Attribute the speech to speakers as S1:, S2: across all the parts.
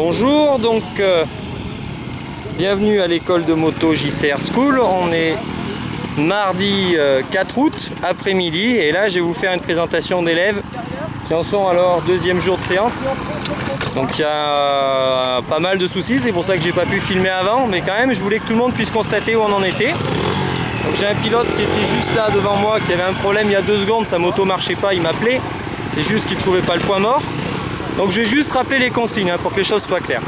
S1: Bonjour, donc bienvenue à l'école de moto JCR School. On est mardi 4 août après-midi et là je vais vous faire une présentation d'élèves qui en sont à leur deuxième jour de séance. Donc il y a pas mal de soucis, c'est pour ça que j'ai pas pu filmer avant, mais quand même je voulais que tout le monde puisse constater où on en était. Donc j'ai un pilote qui était juste là devant moi, qui avait un problème il y a 2 secondes, sa moto marchait pas, il m'appelait, c'est juste qu'il trouvait pas le point mort. Donc je vais juste rappeler les consignes pour que les choses soient claires.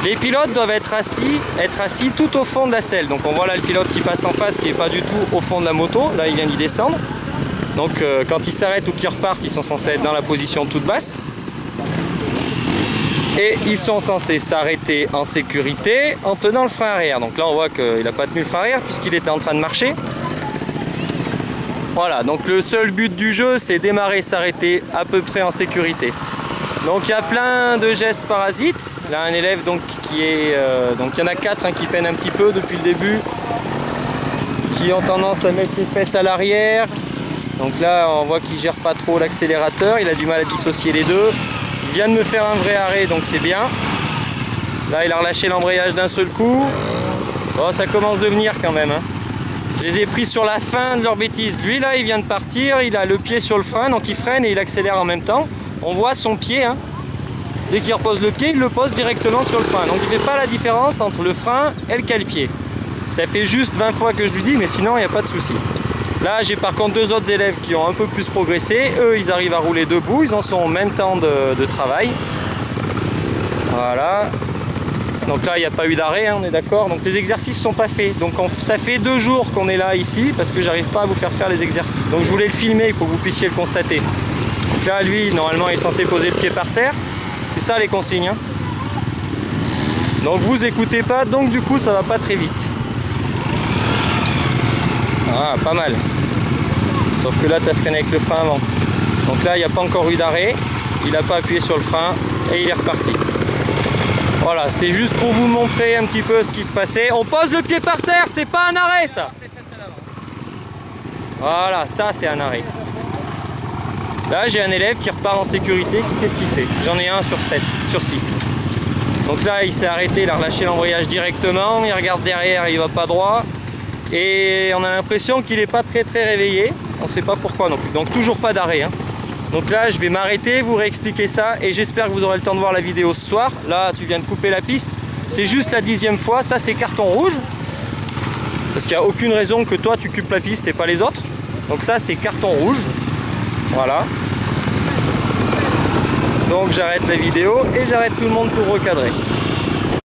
S1: Les pilotes doivent être assis tout au fond de la selle. Donc on voit là le pilote qui passe en face, qui n'est pas du tout au fond de la moto, là il vient d'y descendre. Donc quand ils s'arrêtent ou qu'ils repartent, ils sont censés être dans la position toute basse. Et ils sont censés s'arrêter en sécurité en tenant le frein arrière. Donc là on voit qu'il n'a pas tenu le frein arrière puisqu'il était en train de marcher. Voilà, donc le seul but du jeu c'est démarrer, s'arrêter à peu près en sécurité. Donc il y a plein de gestes parasites. Là un élève donc qui est... donc il y en a 4 qui peinent un petit peu depuis le début, qui ont tendance à mettre les fesses à l'arrière. Donc là on voit qu'il gère pas trop l'accélérateur, il a du mal à dissocier les deux. Il vient de me faire un vrai arrêt donc c'est bien. Là il a relâché l'embrayage d'un seul coup. Oh, ça commence de venir quand même. Je les ai pris sur la fin de leur bêtise. Lui là il vient de partir, il a le pied sur le frein donc il freine et il accélère en même temps. On voit son pied, dès qu'il repose le pied, il le pose directement sur le frein. Donc il ne fait pas la différence entre le frein et le cale-pied. Ça fait juste 20 fois que je lui dis, mais sinon il n'y a pas de souci. Là j'ai par contre 2 autres élèves qui ont un peu plus progressé. Eux ils arrivent à rouler debout, ils en sont au même temps de travail. Voilà. Donc là il n'y a pas eu d'arrêt, on est d'accord. Donc les exercices ne sont pas faits. Donc ça fait 2 jours qu'on est là ici parce que j'arrive pas à vous faire les exercices. Donc je voulais le filmer pour que vous puissiez le constater. Donc là, lui, normalement, il est censé poser le pied par terre. C'est ça les consignes. Donc vous écoutez pas, donc du coup, ça va pas très vite. Ah, pas mal. Sauf que là, tu as freiné avec le frein avant. Donc là, il n'y a pas encore eu d'arrêt. Il n'a pas appuyé sur le frein et il est reparti. Voilà, c'était juste pour vous montrer un petit peu ce qui se passait. On pose le pied par terre, c'est pas un arrêt, ça. Voilà, ça, c'est un arrêt. Là j'ai un élève qui repart en sécurité, qui sait ce qu'il fait. J'en ai un sur 6. Donc là il s'est arrêté, il a relâché l'embrayage directement, il regarde derrière, il va pas droit. Et on a l'impression qu'il n'est pas très réveillé. On ne sait pas pourquoi non plus. Donc toujours pas d'arrêt. Donc là je vais m'arrêter, vous réexpliquer ça et j'espère que vous aurez le temps de voir la vidéo ce soir. Là tu viens de couper la piste. C'est juste la 10e fois, ça c'est carton rouge. Parce qu'il n'y a aucune raison que toi tu coupes la piste et pas les autres. Donc ça c'est carton rouge. Voilà. Donc j'arrête la vidéo et j'arrête tout le monde pour recadrer.